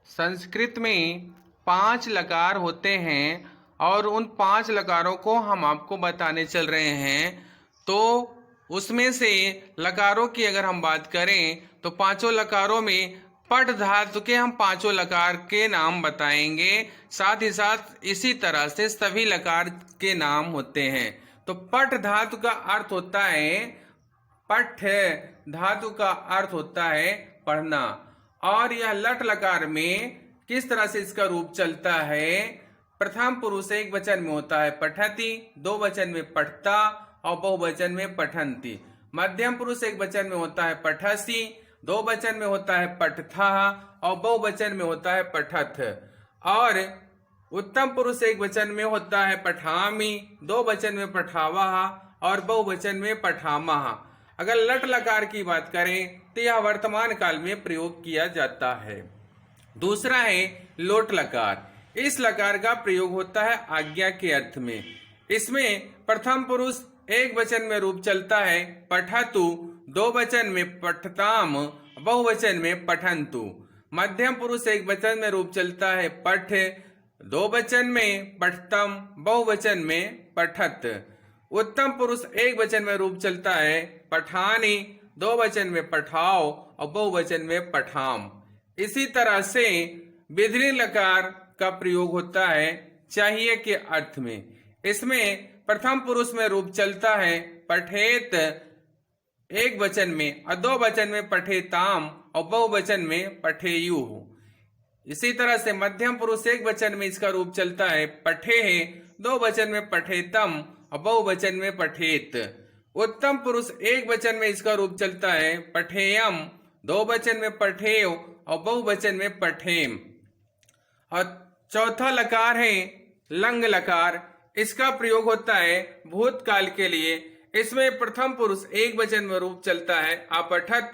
संस्कृत में 5 लकार होते हैं और उन 5 लकारों को हम आपको बताने चल रहे हैं। तो उसमें से लकारों की अगर हम बात करें तो पांचों लकारों में पट धातु के हम पांचों लकार के नाम बताएंगे। साथ ही साथ इसी तरह से सभी लकार के नाम होते हैं। तो पट धातु का अर्थ होता है पठ, धातु का अर्थ होता है पढ़ना। और यह लट लकार में किस तरह से इसका रूप चलता है? प्रथम पुरुष एक वचन में होता है पठति, दो वचन में पठता और बहुवचन में पठन्ति। मध्यम पुरुष एक वचन में होता है पठसी, दो वचन में होता है पठथा और बहुवचन में होता है पठथ। और उत्तम पुरुष एक वचन में होता है पठामी, दो वचन में पठावा और बहुवचन में पठामह। अगर लट लकार की बात करें तो यह वर्तमान काल में प्रयोग किया जाता है। दूसरा है लोट लकार। इस लकार का प्रयोग होता है आज्ञा के अर्थ में। इसमें प्रथम पुरुष एक वचन में रूप चलता है पठतु, दो वचन में पठताम, बहुवचन में पठन्तु। मध्यम पुरुष एक वचन में रूप चलता है पठ, दो वचन में पठतम, बहुवचन में पठत। उत्तम पुरुष एक वचन में रूप चलता है पठानी, दो वचन में पठाओ और बहुवचन में पठाम। इसी तरह से बिधरी लकार का प्रयोग होता है चाहिए के अर्थ में। इसमें प्रथम पुरुष में रूप चलता है पठेत एक वचन में और दो वचन में पठेताम और बहुवचन में पठेयु। इसी तरह से मध्यम पुरुष एक वचन में इसका रूप चलता है पठे, दो वचन में पठेतम और बहुवचन में पठेत। उत्तम पुरुष एक वचन में इसका रूप चलता है पठेयम, दो वचन में पठेय और बहुवचन में पठेम। और चौथा लकार है लंग लकार। इसका प्रयोग होता है भूतकाल के लिए। इसमें प्रथम पुरुष एक वचन में रूप चलता है आपठत,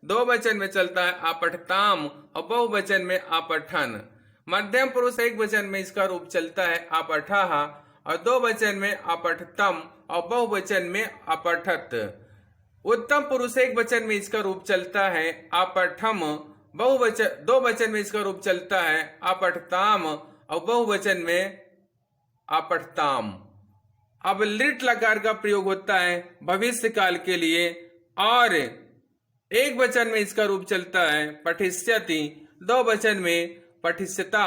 दो वचन में चलता है आपठताम और बहुवचन में आपठन। मध्यम पुरुष एक वचन में इसका रूप चलता है आपठः और दो वचन में आपठतम और बहुवचन में आपठत। उत्तम पुरुष एक वचन में इसका रूप चलता है आपठम, बहुवचन दो वचन में इसका रूप चलता है आपठताम और बहुवचन में आपठताम। अब लिट लकार का प्रयोग होता है भविष्य काल के लिए और एक वचन में इसका रूप चलता है पठिष्यति, दो वचन में पठिष्यता,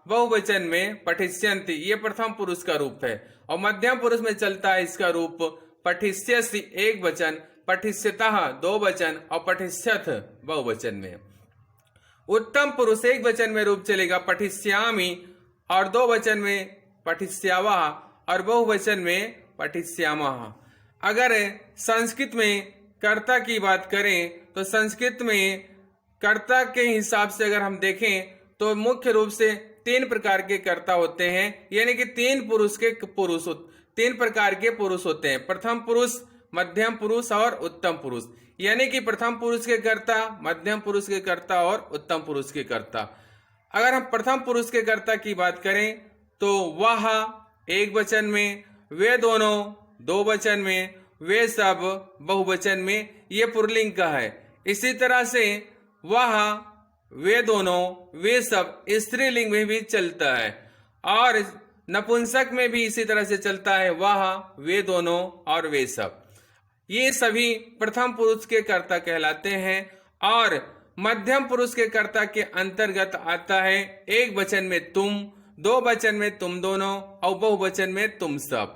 बहुवचन में पठिष्यन्ति। ये प्रथम पुरुष का रूप है। और मध्यम पुरुष में चलता है इसका रूप पठिष्यसि एक वचन, पठिष्यतः दो वचन और पठिष्यथ बहुवचन में। उत्तम पुरुष एक वचन में रूप चलेगा पठिष्यामि और दो वचन में पठिष्यावा और बहुवचन में पठिष्यामः। अगर संस्कृत में कर्ता की बात करें तो संस्कृत में कर्ता के हिसाब से अगर हम देखें तो मुख्य रूप से 3 प्रकार के कर्ता होते हैं, यानी कि 3 प्रकार के पुरुष होते हैं। प्रथम पुरुष, मध्यम पुरुष और उत्तम पुरुष। यानी कि प्रथम पुरुष के कर्ता, मध्यम पुरुष के कर्ता और उत्तम पुरुष के कर्ता। अगर हम प्रथम पुरुष के कर्ता की बात करें तो वह एक वचन में, वे दोनों दो वचन में, वे सब बहुवचन में, ये पुल्लिंग का है। इसी तरह से वह, वे दोनों, वे सब स्त्रीलिंग में भी चलता है और नपुंसक में भी इसी तरह से चलता है वह, वे दोनों और वे सब। ये सभी प्रथम पुरुष के कर्ता कहलाते हैं। और मध्यम पुरुष के कर्ता के अंतर्गत आता है एक वचन में तुम, दो वचन में तुम दोनों और बहुवचन में तुम सब।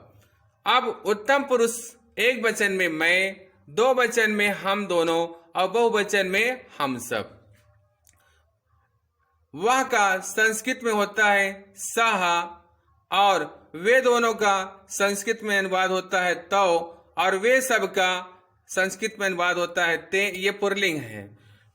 अब उत्तम पुरुष एक वचन में मैं, दो वचन में हम दोनों और बहुवचन में हम सब। वह का संस्कृत में होता है सह और वे दोनों का संस्कृत में अनुवाद होता है तौ और वे सब का संस्कृत में अनुवाद होता है ते। ये पुल्लिंग है।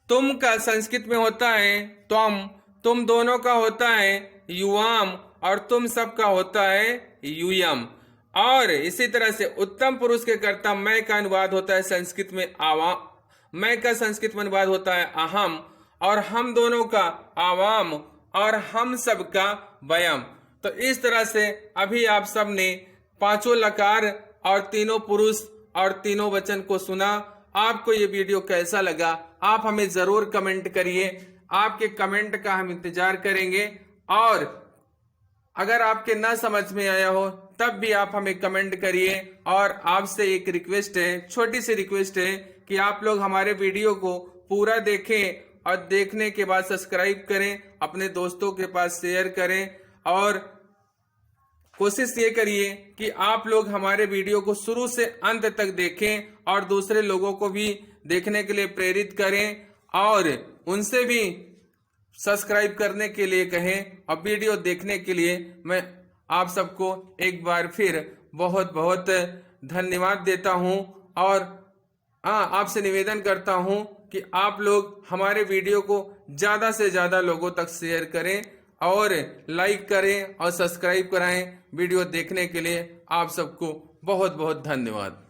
तुम का संस्कृत में होता है त्वम, तुम दोनों का होता है युवाम और तुम सब का होता है यूयम। और इसी तरह से उत्तम पुरुष के कर्ता मैं का अनुवाद होता है संस्कृत में आवाम, मैं का संस्कृत में अनुवाद होता है अहम और हम दोनों का आवाम और हम सब का वयम। तो इस तरह से अभी आप सब ने पांचों लकार और तीनों पुरुष और तीनों वचन को सुना। आपको ये वीडियो कैसा लगा आप हमें जरूर कमेंट करिए। आपके कमेंट का हम इंतजार करेंगे। और अगर आपके ना समझ में आया हो तब भी आप हमें कमेंट करिए। और आपसे एक रिक्वेस्ट है, छोटी सी रिक्वेस्ट है कि आप लोग हमारे वीडियो को पूरा देखें और देखने के बाद सब्सक्राइब करें, अपने दोस्तों के पास शेयर करें। और कोशिश ये करिए कि आप लोग हमारे वीडियो को शुरू से अंत तक देखें और दूसरे लोगों को भी देखने के लिए प्रेरित करें और उनसे भी सब्सक्राइब करने के लिए कहें। और वीडियो देखने के लिए मैं आप सबको एक बार फिर बहुत बहुत धन्यवाद देता हूं। और आपसे निवेदन करता हूं कि आप लोग हमारे वीडियो को ज़्यादा से ज़्यादा लोगों तक शेयर करें और लाइक करें और सब्सक्राइब कराएं। वीडियो देखने के लिए आप सबको बहुत बहुत धन्यवाद।